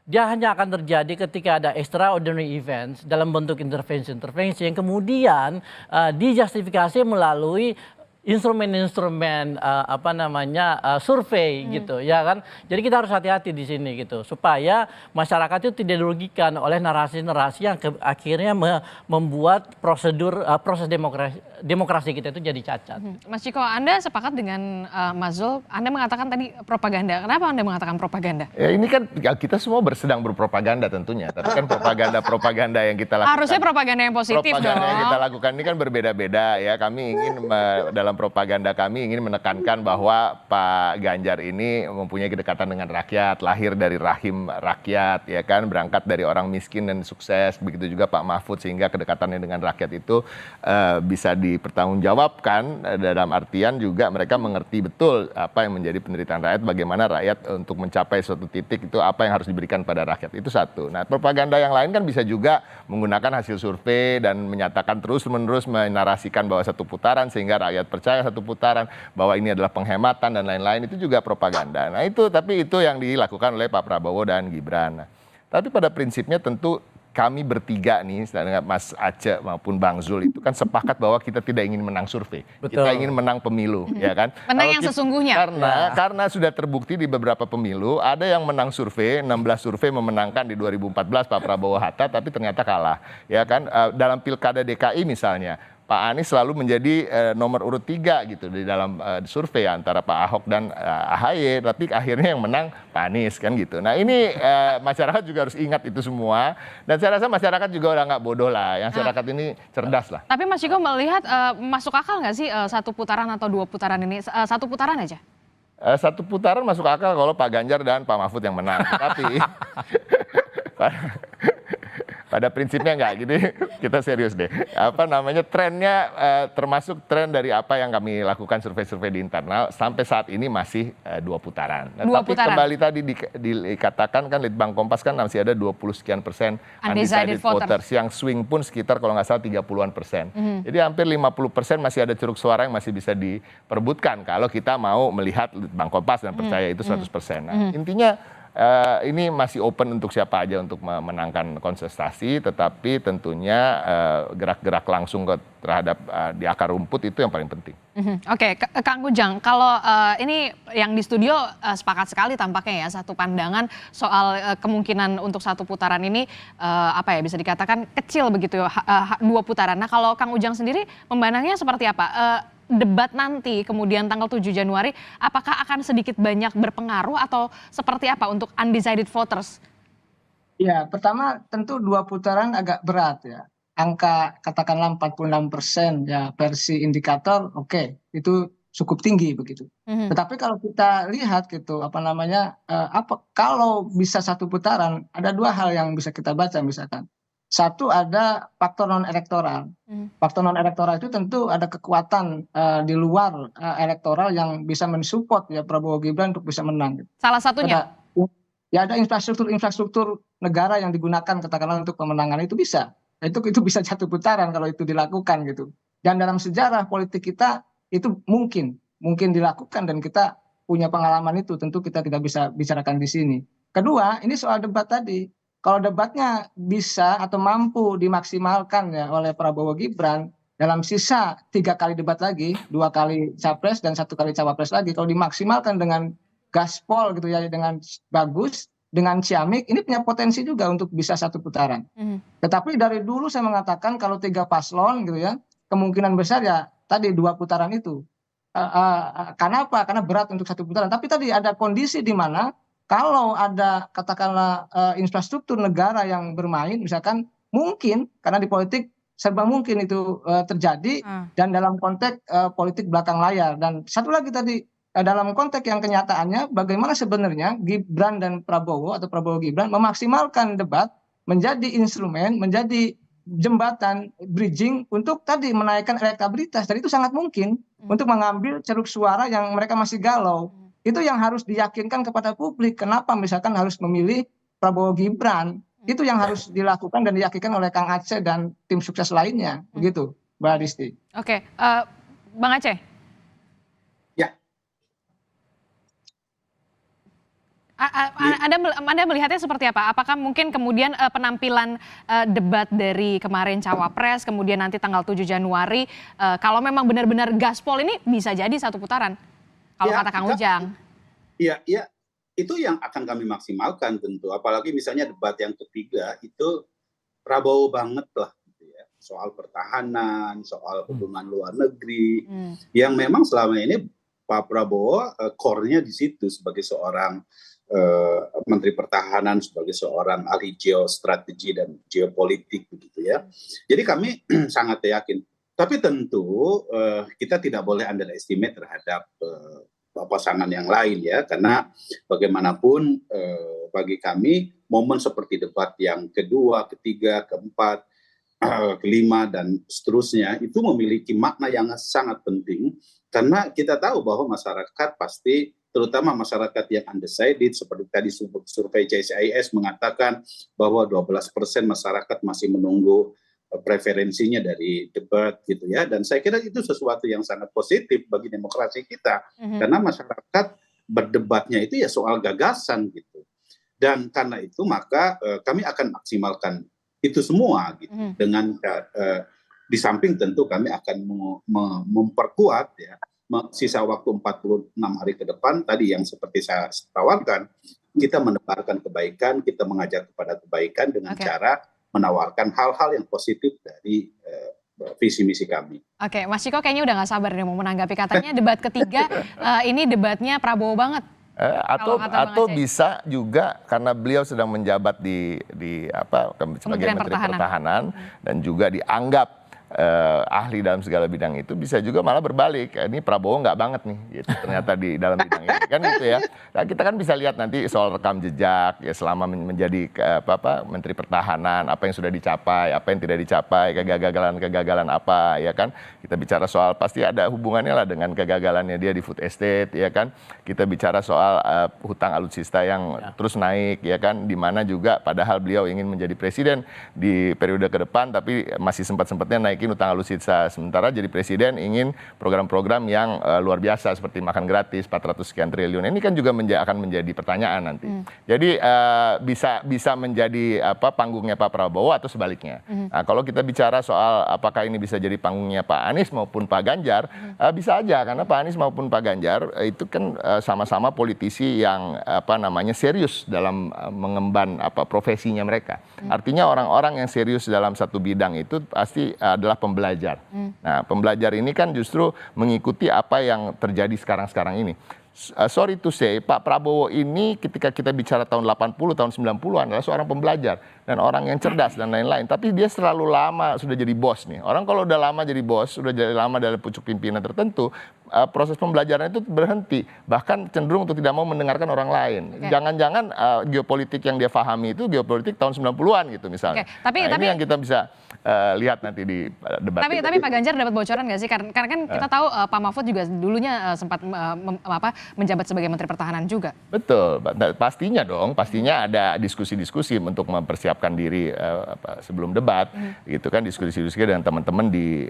Dia hanya akan terjadi ketika ada extraordinary events dalam bentuk intervensi-intervensi yang kemudian dijustifikasi melalui instrumen-instrumen survei gitu ya kan. Jadi kita harus hati-hati di sini gitu supaya masyarakat itu tidak dirugikan oleh narasi-narasi yang akhirnya membuat proses demokrasi kita itu jadi cacat. Mas Ciko, Anda sepakat dengan Mas Zul? Anda mengatakan tadi propaganda. Kenapa Anda mengatakan propaganda? Ya ini kan kita semua sedang berpropaganda tentunya. Tapi kan propaganda yang kita lakukan. Harusnya propaganda yang positif dong. Propaganda yang kita lakukan ini kan berbeda-beda ya. Kami ingin dalam propaganda kami ingin menekankan bahwa Pak Ganjar ini mempunyai kedekatan dengan rakyat, lahir dari rahim rakyat ya kan, berangkat dari orang miskin dan sukses. Begitu juga Pak Mahfud, sehingga kedekatannya dengan rakyat itu bisa dipertanggungjawabkan dalam artian juga mereka mengerti betul apa yang menjadi penderitaan rakyat, bagaimana rakyat untuk mencapai suatu titik itu apa yang harus diberikan pada rakyat. Itu satu. Nah, propaganda yang lain kan bisa juga menggunakan hasil survei dan menyatakan terus-menerus menarasikan bahwa satu putaran sehingga rakyat percaya satu putaran, bahwa ini adalah penghematan dan lain-lain, itu juga propaganda. Nah tapi itu yang dilakukan oleh Pak Prabowo dan Gibran. Nah, tapi pada prinsipnya tentu kami bertiga nih, dengan Mas Aceh maupun Bang Zul itu kan sepakat bahwa kita tidak ingin menang survei. Betul. Kita ingin menang pemilu, ya kan? Menang yang sesungguhnya. Karena sudah terbukti di beberapa pemilu, ada yang menang survei, 16 survei memenangkan di 2014 Pak Prabowo Hatta, tapi ternyata kalah. Ya kan? Dalam Pilkada DKI misalnya, Pak Anies selalu menjadi nomor urut 3 gitu di dalam survei antara Pak Ahok dan AHY, tapi akhirnya yang menang Pak Anies kan gitu. Nah ini masyarakat juga harus ingat itu semua, dan saya rasa masyarakat juga udah nggak bodoh lah, yang masyarakat ini cerdas lah. Tapi Mas Ciko melihat masuk akal nggak sih satu putaran atau 2 putaran ini? Satu putaran aja? Satu putaran masuk akal kalau Pak Ganjar dan Pak Mahfud yang menang, tapi pada prinsipnya enggak, gitu. Kita serius deh. Trennya termasuk tren dari apa yang kami lakukan survei-survei di internal sampai saat ini masih 2 putaran. Nah, tapi putaran. Kembali tadi dikatakan kan Litbang Kompas kan masih ada 20 sekian persen undecided voters, yang swing pun sekitar kalau nggak salah 30-an persen. Jadi hampir 50% masih ada ceruk suara yang masih bisa diperebutkan kalau kita mau melihat Litbang Kompas dan percaya itu 100%. Nah, intinya ini masih open untuk siapa aja untuk memenangkan kontestasi, tetapi tentunya gerak-gerak langsung terhadap di akar rumput itu yang paling penting. Oke, Kang Ujang, kalau ini yang di studio sepakat sekali tampaknya ya, satu pandangan soal kemungkinan untuk satu putaran ini bisa dikatakan kecil begitu, 2 putaran. Nah, kalau Kang Ujang sendiri memandangnya seperti apa? Debat nanti kemudian tanggal 7 Januari apakah akan sedikit banyak berpengaruh atau seperti apa untuk undecided voters? Ya, pertama tentu 2 putaran agak berat ya. Angka katakanlah 46% ya versi indikator, oke, itu cukup tinggi begitu. Tetapi kalau kita lihat gitu kalau bisa satu putaran, ada 2 hal yang bisa kita baca misalkan. Satu, ada faktor non-elektoral. Faktor non-elektoral itu tentu ada kekuatan di luar elektoral yang bisa mensupport ya Prabowo Gibran untuk bisa menang. Salah satunya? Ada infrastruktur negara yang digunakan katakanlah untuk pemenangan, itu bisa. Itu bisa satu putaran kalau itu dilakukan gitu. Dan dalam sejarah politik kita itu mungkin dilakukan dan kita punya pengalaman itu, tentu kita tidak bisa bicarakan di sini. Kedua, ini soal debat tadi. Kalau debatnya bisa atau mampu dimaksimalkan ya oleh Prabowo Gibran dalam sisa 3 kali debat lagi, 2 kali capres dan 1 kali cawapres lagi, kalau dimaksimalkan dengan gaspol gitu ya, dengan bagus, dengan ciamik, ini punya potensi juga untuk bisa satu putaran. Tetapi dari dulu saya mengatakan kalau 3 paslon gitu ya, kemungkinan besar ya tadi 2 putaran itu. Kenapa? Karena berat untuk satu putaran. Tapi tadi ada kondisi di mana kalau ada katakanlah infrastruktur negara yang bermain, misalkan mungkin karena di politik serba mungkin itu terjadi dan dalam konteks politik belakang layar. Dan satu lagi tadi dalam konteks yang kenyataannya bagaimana sebenarnya Gibran dan Prabowo atau Prabowo Gibran memaksimalkan debat menjadi instrumen, menjadi jembatan bridging untuk tadi menaikkan elektabilitas, dan itu sangat mungkin untuk mengambil ceruk suara yang mereka masih galau. Itu yang harus diyakinkan kepada publik. Kenapa misalkan harus memilih Prabowo Gibran? Itu yang harus dilakukan dan diyakinkan oleh Kang Aceh dan tim sukses lainnya. Begitu, Mbak Adisti. Oke, Bang Aceh. Ya. Anda melihatnya seperti apa? Apakah mungkin kemudian penampilan debat dari kemarin Cawapres, kemudian nanti tanggal 7 Januari, kalau memang benar-benar gaspol ini bisa jadi satu putaran, kalau Ya, kata Kang Ujang? Iya, itu yang akan kami maksimalkan tentu. Apalagi misalnya debat yang ketiga itu Prabowo banget lah, gitu ya. Soal pertahanan, soal hubungan luar negeri, yang memang selama ini Pak Prabowo core-nya di situ sebagai seorang Menteri Pertahanan, sebagai seorang ahli geostrategi dan geopolitik, begitu ya. Jadi kami sangat yakin. Tapi tentu kita tidak boleh underestimate terhadap pasangan yang lain ya, karena bagaimanapun bagi kami momen seperti debat yang kedua, ketiga, keempat, kelima dan seterusnya itu memiliki makna yang sangat penting, karena kita tahu bahwa masyarakat pasti, terutama masyarakat yang undecided, seperti tadi survei CSIS mengatakan bahwa 12% masyarakat masih menunggu preferensinya dari debat gitu ya, dan saya kira itu sesuatu yang sangat positif bagi demokrasi kita, karena masyarakat berdebatnya itu ya soal gagasan gitu, dan karena itu maka kami akan maksimalkan itu semua gitu, dengan di samping tentu kami akan memperkuat ya sisa waktu 46 hari ke depan tadi yang seperti saya tawarkan, kita menebarkan kebaikan, kita mengajak kepada kebaikan dengan cara menawarkan hal-hal yang positif dari visi misi kami. Oke, Mas Ciko kayaknya udah nggak sabar nih mau menanggapi, katanya debat ketiga ini debatnya Prabowo banget. Atau bisa juga karena beliau sedang menjabat di sebagai Menteri Pertahanan dan juga dianggap ahli dalam segala bidang itu, bisa juga malah berbalik, ini Prabowo nggak banget nih gitu, ternyata di dalam bidang ini kan gitu ya. Nah, kita kan bisa lihat nanti soal rekam jejak ya selama menjadi Menteri Pertahanan, apa yang sudah dicapai, apa yang tidak dicapai, kegagalan apa ya kan. Kita bicara soal pasti ada hubungannya lah dengan kegagalannya dia di food estate ya kan. Kita bicara soal hutang alutsista yang terus naik ya kan, di mana juga padahal beliau ingin menjadi presiden di periode ke depan tapi masih sempat-sempatnya naik utang alutsista, sementara jadi presiden ingin program-program yang luar biasa seperti makan gratis 400 sekian triliun. Ini kan juga akan menjadi pertanyaan nanti. Jadi bisa menjadi panggungnya Pak Prabowo atau sebaliknya. Nah, kalau kita bicara soal apakah ini bisa jadi panggungnya Pak Anies maupun Pak Ganjar, bisa aja, karena Pak Anies maupun Pak Ganjar itu kan sama-sama politisi yang serius dalam mengemban profesinya mereka. Artinya orang-orang yang serius dalam satu bidang itu pasti adalah pembelajar. Nah, pembelajar ini kan justru mengikuti apa yang terjadi sekarang-sekarang ini. Sorry to say, Pak Prabowo ini ketika kita bicara tahun 80, tahun 90-an adalah seorang pembelajar dan orang yang cerdas dan lain-lain. Tapi dia selalu lama sudah jadi bos nih. Orang kalau udah lama jadi bos, sudah jadi lama dalam pucuk pimpinan tertentu, proses pembelajaran itu berhenti. Bahkan cenderung untuk tidak mau mendengarkan orang lain. Jangan-jangan geopolitik yang dia pahami itu geopolitik tahun 90-an gitu misalnya. Tapi ini yang kita bisa lihat nanti di debat. Tapi Pak Ganjar dapat bocoran nggak sih? Karena kan kita tahu Pak Mahfud juga dulunya sempat menjabat sebagai Menteri Pertahanan juga. Betul, pastinya dong. Pastinya ada diskusi-diskusi untuk mempersiapkan diri sebelum debat. Gitu kan, diskusi-diskusi dengan teman-teman di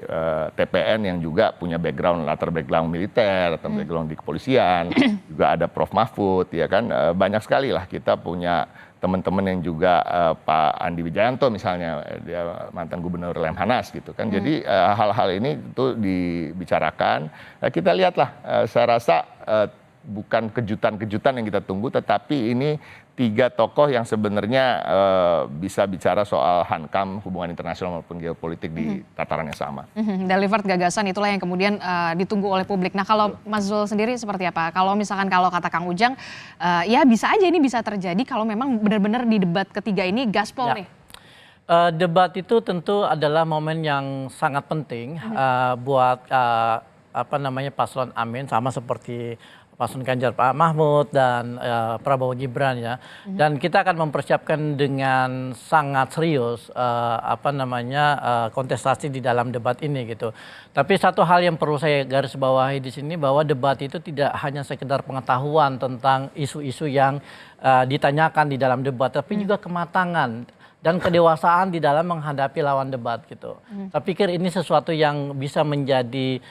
TPN yang juga punya latar background militer atau background di kepolisian. Juga ada Prof Mahfud, ya kan. Banyak sekali lah kita punya teman-teman yang juga Pak Andi Wijayanto misalnya, dia mantan gubernur Lemhanas gitu kan. Jadi hal-hal ini itu dibicarakan. Nah, kita lihatlah, saya rasa bukan kejutan-kejutan yang kita tunggu, tetapi ini 3 tokoh yang sebenarnya bisa bicara soal hankam, hubungan internasional maupun geopolitik di tataran yang sama. Delivered gagasan itulah yang kemudian ditunggu oleh publik. Nah, kalau Mas Zul sendiri seperti apa? Kalau misalkan kata Kang Ujang, ya bisa aja ini bisa terjadi kalau memang benar-benar di debat ketiga ini gaspol nih. Debat itu tentu adalah momen yang sangat penting buat paslon Amin, sama seperti paslon Ganjar Pak Mahfud dan Prabowo Gibran ya. Dan kita akan mempersiapkan dengan sangat serius kontestasi di dalam debat ini gitu. Tapi satu hal yang perlu saya garis bawahi di sini, bahwa debat itu tidak hanya sekedar pengetahuan tentang isu-isu yang ditanyakan di dalam debat, tapi juga kematangan dan kedewasaan di dalam menghadapi lawan debat gitu. Saya pikir ini sesuatu yang bisa menjadi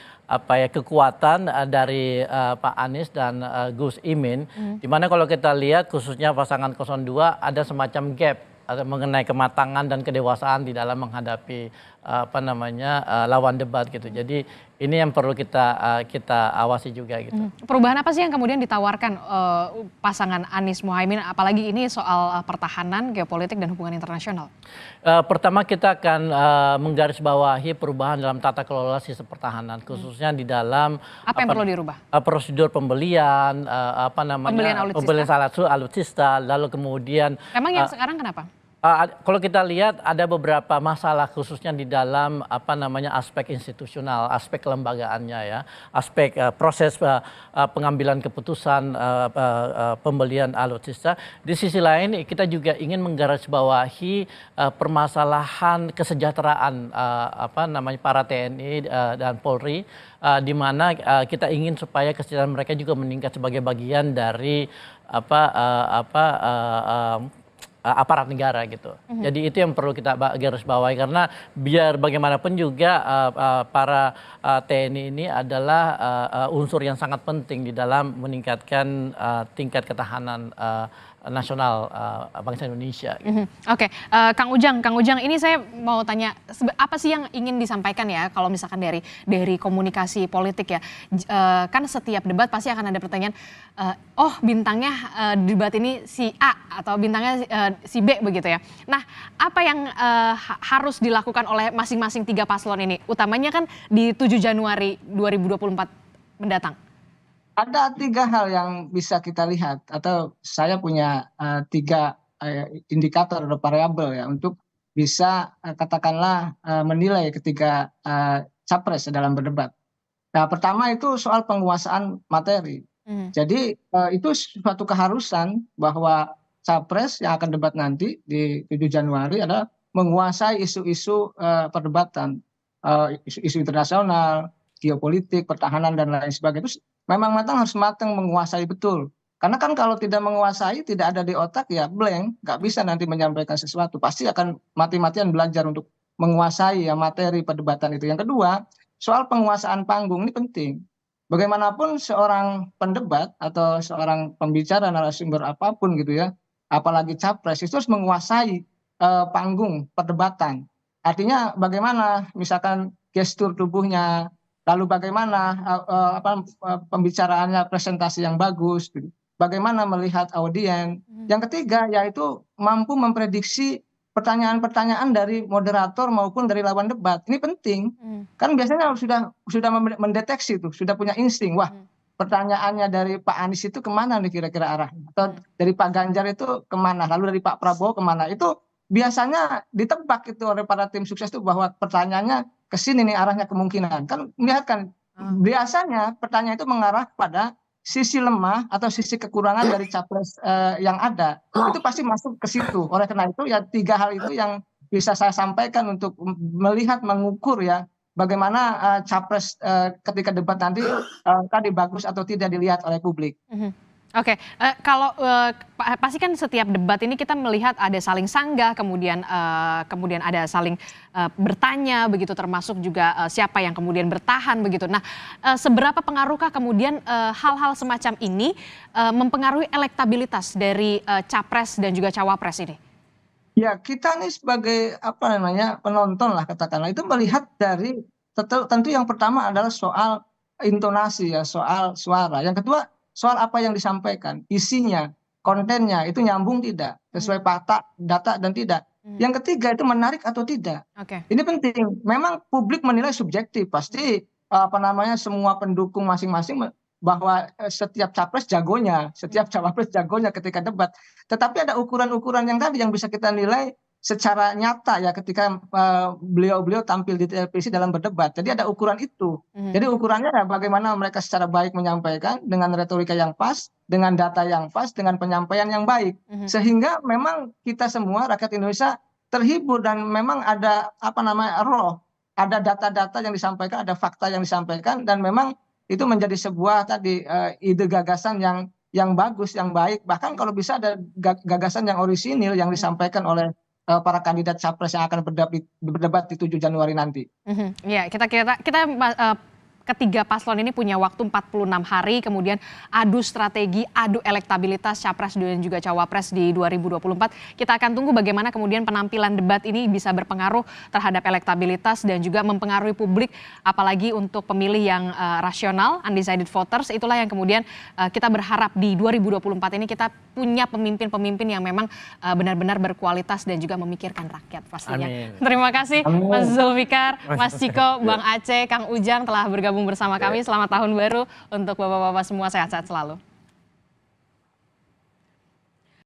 kekuatan dari Pak Anies dan Gus Imin, di mana kalau kita lihat khususnya pasangan 02 ada semacam gap mengenai kematangan dan kedewasaan di dalam menghadapi lawan debat gitu. Jadi ini yang perlu kita awasi juga gitu. Perubahan apa sih yang kemudian ditawarkan pasangan Anies Muhaimin, apalagi ini soal pertahanan, geopolitik dan hubungan internasional? Pertama kita akan menggarisbawahi perubahan dalam tata kelola sistem pertahanan, khususnya di dalam apa yang perlu dirubah? Prosedur pembelian, pembelian alutsista, lalu kemudian Emang yang sekarang kenapa? Kalau kita lihat ada beberapa masalah khususnya di dalam aspek institusional, aspek kelembagaannya ya, aspek proses pengambilan keputusan pembelian alutsista. Di sisi lain kita juga ingin menggarisbawahi permasalahan kesejahteraan para TNI dan Polri, di mana kita ingin supaya kesejahteraan mereka juga meningkat sebagai bagian dari aparat negara gitu. Jadi itu yang perlu kita garis bawahi, karena biar bagaimanapun juga para TNI ini adalah unsur yang sangat penting di dalam meningkatkan tingkat ketahanan nasional bangsa Indonesia. Gitu. Oke, Kang Ujang, ini saya mau tanya, apa sih yang ingin disampaikan ya kalau misalkan dari komunikasi politik ya? Kan setiap debat pasti akan ada pertanyaan, bintangnya debat ini si A atau bintangnya si B begitu ya. Nah, apa yang harus dilakukan oleh masing-masing 3 paslon ini? Utamanya kan di 7 Januari 2024 mendatang. Ada 3 hal yang bisa kita lihat, atau saya punya 3 indikator atau variabel ya untuk bisa katakanlah menilai ketiga capres dalam berdebat. Nah, pertama itu soal penguasaan materi. Jadi itu suatu keharusan bahwa capres yang akan debat nanti di 7 Januari adalah menguasai isu-isu perdebatan, isu-isu internasional, geopolitik, pertahanan dan lain sebagainya. Itu memang harus matang menguasai betul. Karena kan kalau tidak menguasai, tidak ada di otak ya blank, nggak bisa nanti menyampaikan sesuatu. Pasti akan mati-matian belajar untuk menguasai ya materi perdebatan itu. Yang kedua, soal penguasaan panggung ini penting. Bagaimanapun seorang pendebat atau seorang pembicara narasumber apapun gitu ya, apalagi capres itu harus menguasai panggung perdebatan. Artinya bagaimana misalkan gestur tubuhnya, lalu bagaimana pembicaraannya, presentasi yang bagus, gitu. Bagaimana melihat audiens. Yang ketiga yaitu mampu memprediksi pertanyaan-pertanyaan dari moderator maupun dari lawan debat. Ini penting. Kan biasanya sudah mendeteksi itu, sudah punya insting. Wah, pertanyaannya dari Pak Anies itu kemana nih kira-kira arahnya? Atau dari Pak Ganjar itu kemana? Lalu dari Pak Prabowo kemana? Itu biasanya ditebak itu oleh para tim sukses itu bahwa pertanyaannya ke sini nih arahnya kemungkinan. Kan melihat kan biasanya pertanyaan itu mengarah pada sisi lemah atau sisi kekurangan dari capres yang ada. Itu pasti masuk ke situ. Oleh karena itu ya 3 hal itu yang bisa saya sampaikan untuk melihat, mengukur ya bagaimana capres ketika debat nanti tadi bagus atau tidak dilihat oleh publik. Oke, kalau pasti kan setiap debat ini kita melihat ada saling sanggah, kemudian ada saling bertanya begitu, termasuk juga siapa yang kemudian bertahan begitu. Nah, seberapa pengaruhkah kemudian hal-hal semacam ini mempengaruhi elektabilitas dari capres dan juga cawapres ini? Ya, kita nih sebagai penonton lah katakanlah itu melihat dari tentu yang pertama adalah soal intonasi ya, soal suara. Yang kedua soal apa yang disampaikan, isinya, kontennya itu nyambung tidak, sesuai fakta, data dan tidak. Yang ketiga itu menarik atau tidak. Ini penting. Memang publik menilai subjektif, pasti semua pendukung masing-masing bahwa setiap capres jagonya, setiap cawapres jagonya ketika debat. Tetapi ada ukuran-ukuran yang tadi yang bisa kita nilai secara nyata ya ketika beliau-beliau tampil di televisi dalam berdebat. Jadi ada ukuran itu. Jadi ukurannya ya bagaimana mereka secara baik menyampaikan dengan retorika yang pas, dengan data yang pas, dengan penyampaian yang baik. Sehingga memang kita semua rakyat Indonesia terhibur dan memang ada ada data-data yang disampaikan, ada fakta yang disampaikan dan memang itu menjadi sebuah tadi ide gagasan yang bagus, yang baik. Bahkan kalau bisa ada gagasan yang orisinil yang disampaikan oleh para kandidat capres yang akan berdebat di 7 Januari nanti. Ya, kita ketiga paslon ini punya waktu 46 hari, kemudian adu strategi, adu elektabilitas capres dan juga cawapres di 2024. Kita akan tunggu bagaimana kemudian penampilan debat ini bisa berpengaruh terhadap elektabilitas dan juga mempengaruhi publik, apalagi untuk pemilih yang rasional, undecided voters. Itulah yang kemudian kita berharap di 2024 ini kita punya pemimpin-pemimpin yang memang benar-benar berkualitas dan juga memikirkan rakyat pastinya. Amin. Terima kasih Mas Zulfikar, Mas Ciko, Bang Aceh, Kang Ujang telah bergabung bersama kami. Selamat tahun baru untuk bapak-bapak semua, sehat-sehat selalu.